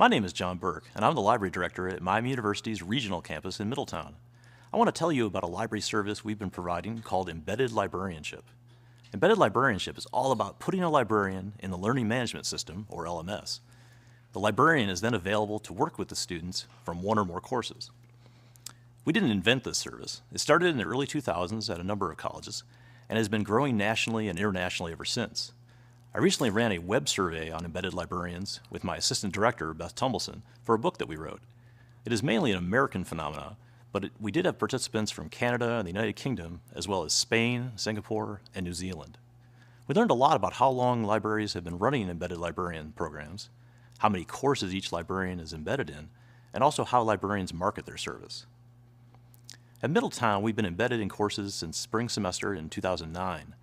My name is John Burke, and I'm the Library Director at Miami University's regional campus in Middletown. I want to tell you about a library service we've been providing called Embedded Librarianship. Embedded Librarianship is all about putting a librarian in the Learning Management System, or LMS. The librarian is then available to work with the students from one or more courses. We didn't invent this service. It started in the early 2000s at a number of colleges and has been growing nationally and internationally ever since. I recently ran a web survey on embedded librarians with my assistant director, Beth Tumbleson, for a book that we wrote. It is mainly an American phenomenon, but we did have participants from Canada and the United Kingdom, as well as Spain, Singapore, and New Zealand. We learned a lot about how long libraries have been running embedded librarian programs, how many courses each librarian is embedded in, and also how librarians market their service. At Middletown, we've been embedded in courses since spring semester in 2009.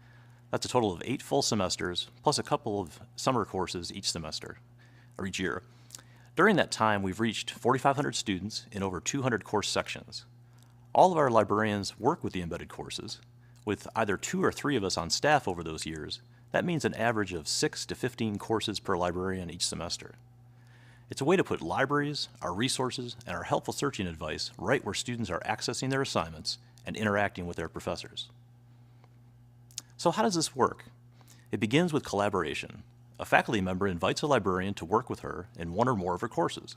That's a total of 8 full semesters, plus a couple of summer courses each semester, or each year. During that time, we've reached 4,500 students in over 200 course sections. All of our librarians work with the embedded courses. With either 2 or 3 of us on staff over those years, that means an average of 6 to 15 courses per librarian each semester. It's a way to put libraries, our resources, and our helpful searching advice right where students are accessing their assignments and interacting with their professors. So how does this work? It begins with collaboration. A faculty member invites a librarian to work with her in one or more of her courses.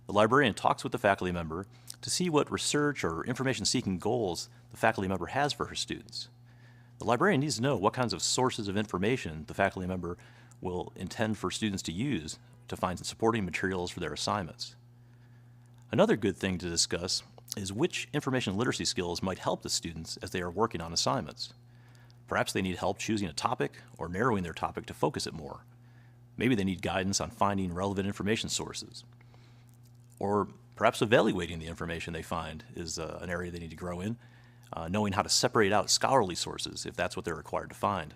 The librarian talks with the faculty member to see what research or information-seeking goals the faculty member has for her students. The librarian needs to know what kinds of sources of information the faculty member will intend for students to use to find supporting materials for their assignments. Another good thing to discuss is which information literacy skills might help the students as they are working on assignments. Perhaps they need help choosing a topic or narrowing their topic to focus it more. Maybe they need guidance on finding relevant information sources. Or perhaps evaluating the information they find is an area they need to grow in, knowing how to separate out scholarly sources if that's what they're required to find.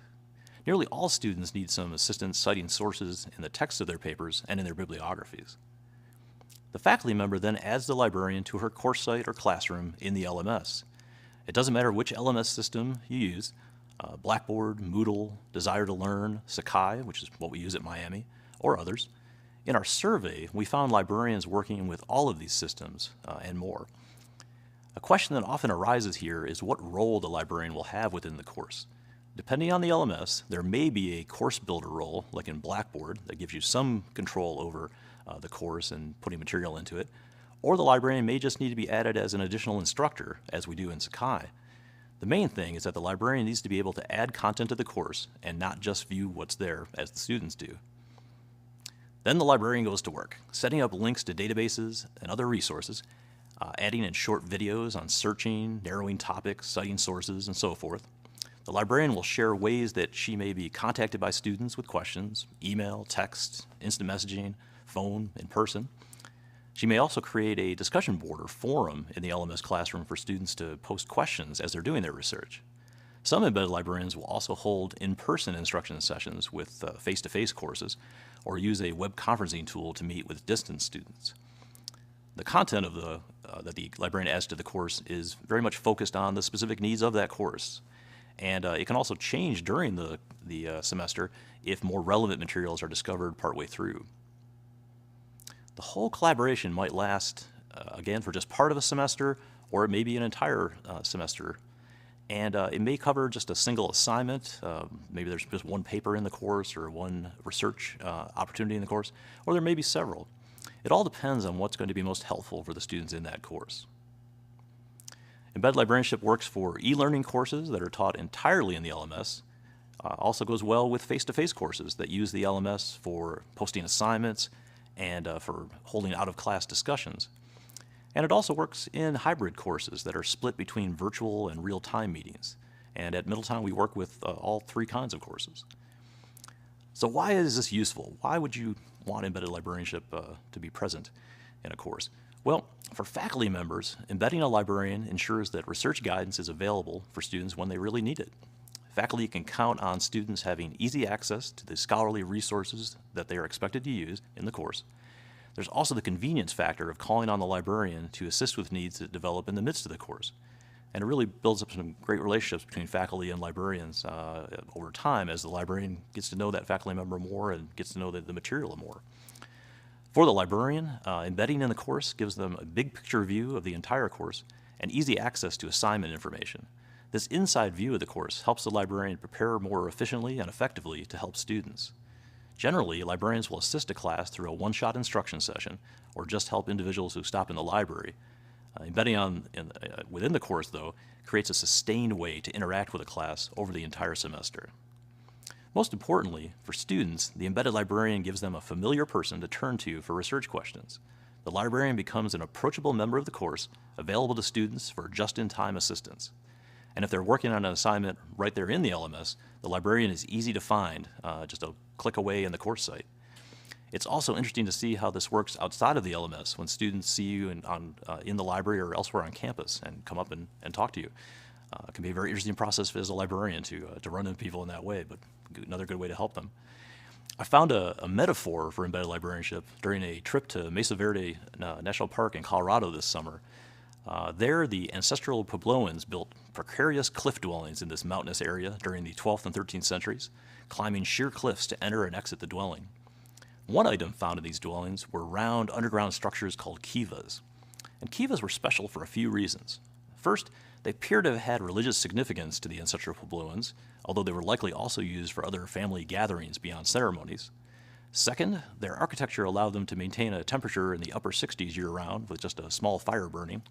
Nearly all students need some assistance citing sources in the text of their papers and in their bibliographies. The faculty member then adds the librarian to her course site or classroom in the LMS. It doesn't matter which LMS system you use, Blackboard, Moodle, Desire to Learn, Sakai, which is what we use at Miami, or others. In our survey, we found librarians working with all of these systems and more. A question that often arises here is what role the librarian will have within the course. Depending on the LMS, there may be a course builder role, like in Blackboard, that gives you some control over the course and putting material into it, or the librarian may just need to be added as an additional instructor, as we do in Sakai. The main thing is that the librarian needs to be able to add content to the course and not just view what's there as the students do. Then the librarian goes to work, setting up links to databases and other resources, adding in short videos on searching, narrowing topics, citing sources, and so forth. The librarian will share ways that she may be contacted by students with questions, email, text, instant messaging, phone, in person. She may also create a discussion board or forum in the LMS classroom for students to post questions as they're doing their research. Some embedded librarians will also hold in-person instruction sessions with face-to-face courses or use a web conferencing tool to meet with distance students. The content of that the librarian adds to the course is very much focused on the specific needs of that course. And it can also change during the semester if more relevant materials are discovered partway through. The whole collaboration might last, again, for just part of a semester, or it may be an entire semester. And it may cover just a single assignment. Maybe there's just one paper in the course or one research opportunity in the course, or there may be several. It all depends on what's going to be most helpful for the students in that course. Embedded librarianship works for e-learning courses that are taught entirely in the LMS. Also goes well with face-to-face courses that use the LMS for posting assignments and for holding out-of-class discussions. And it also works in hybrid courses that are split between virtual and real-time meetings. And at Middletown, we work with all 3 kinds of courses. So why is this useful? Why would you want embedded librarianship to be present in a course? Well, for faculty members, embedding a librarian ensures that research guidance is available for students when they really need it. Faculty can count on students having easy access to the scholarly resources that they are expected to use in the course. There's also the convenience factor of calling on the librarian to assist with needs that develop in the midst of the course. And it really builds up some great relationships between faculty and librarians over time as the librarian gets to know that faculty member more and gets to know the material more. For the librarian, embedding in the course gives them a big picture view of the entire course and easy access to assignment information. This inside view of the course helps the librarian prepare more efficiently and effectively to help students. Generally, librarians will assist a class through a one-shot instruction session or just help individuals who stop in the library. Embedding within the course, though, creates a sustained way to interact with a class over the entire semester. Most importantly, for students, the embedded librarian gives them a familiar person to turn to for research questions. The librarian becomes an approachable member of the course, available to students for just-in-time assistance. And if they're working on an assignment right there in the LMS, the librarian is easy to find, just a click away in the course site. It's also interesting to see how this works outside of the LMS when students see you in the library or elsewhere on campus and come up and talk to you. It can be a very interesting process as a librarian to run into people in that way, but another good way to help them. I found a metaphor for embedded librarianship during a trip to Mesa Verde National Park in Colorado this summer. There, the ancestral Puebloans built precarious cliff dwellings in this mountainous area during the 12th and 13th centuries, climbing sheer cliffs to enter and exit the dwelling. One item found in these dwellings were round underground structures called kivas. And kivas were special for a few reasons. First, they appear to have had religious significance to the ancestral Puebloans, although they were likely also used for other family gatherings beyond ceremonies. Second, their architecture allowed them to maintain a temperature in the upper 60s year-round with just a small fire burning.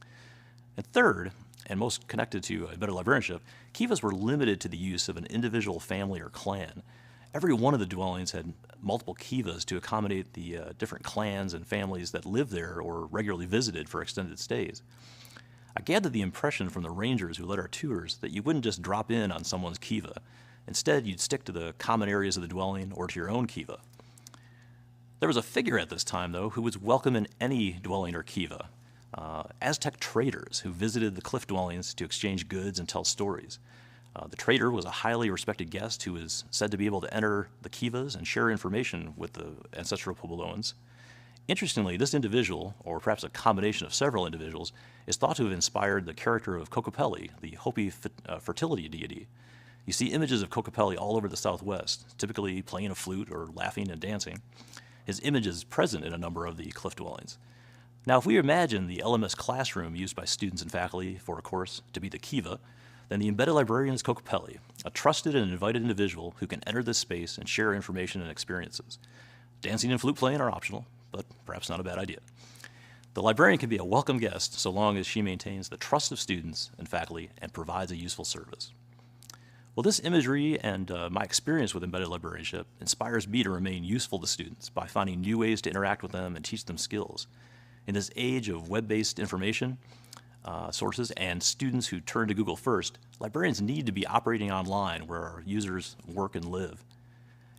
And third, and most connected to embedded librarianship, kivas were limited to the use of an individual family or clan. Every one of the dwellings had multiple kivas to accommodate the different clans and families that lived there or regularly visited for extended stays. I gathered the impression from the rangers who led our tours that you wouldn't just drop in on someone's kiva. Instead, you'd stick to the common areas of the dwelling or to your own kiva. There was a figure at this time, though, who was welcome in any dwelling or kiva. Aztec traders who visited the cliff dwellings to exchange goods and tell stories. The trader was a highly respected guest who was said to be able to enter the kivas and share information with the ancestral Puebloans. Interestingly, this individual, or perhaps a combination of several individuals, is thought to have inspired the character of Kokopelli, the Hopi fertility deity. You see images of Kokopelli all over the Southwest, typically playing a flute or laughing and dancing. His image is present in a number of the cliff dwellings. Now, if we imagine the LMS classroom used by students and faculty for a course to be the kiva, then the embedded librarian is Kokopelli, a trusted and invited individual who can enter this space and share information and experiences. Dancing and flute playing are optional, but perhaps not a bad idea. The librarian can be a welcome guest so long as she maintains the trust of students and faculty and provides a useful service. Well, this imagery and my experience with embedded librarianship inspires me to remain useful to students by finding new ways to interact with them and teach them skills. In this age of web-based information sources and students who turn to Google first, librarians need to be operating online where our users work and live.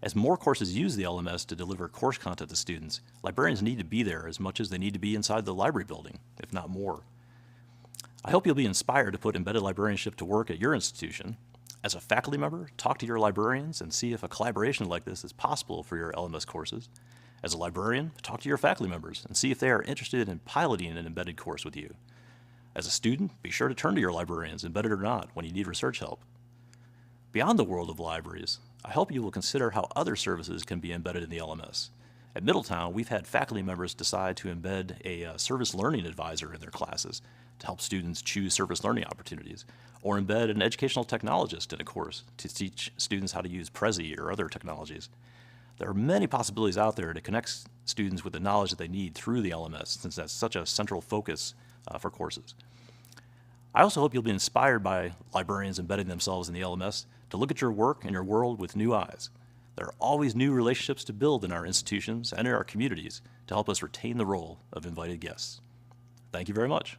As more courses use the LMS to deliver course content to students, librarians need to be there as much as they need to be inside the library building, if not more. I hope you'll be inspired to put embedded librarianship to work at your institution. As a faculty member, talk to your librarians and see if a collaboration like this is possible for your LMS courses. As a librarian, talk to your faculty members and see if they are interested in piloting an embedded course with you. As a student, be sure to turn to your librarians, embedded or not, when you need research help. Beyond the world of libraries, I hope you will consider how other services can be embedded in the LMS. At Middletown, we've had faculty members decide to embed a service learning advisor in their classes to help students choose service learning opportunities, or embed an educational technologist in a course to teach students how to use Prezi or other technologies. There are many possibilities out there to connect students with the knowledge that they need through the LMS, since that's such a central focus for courses. I also hope you'll be inspired by librarians embedding themselves in the LMS to look at your work and your world with new eyes. There are always new relationships to build in our institutions and in our communities to help us retain the role of invited guests. Thank you very much.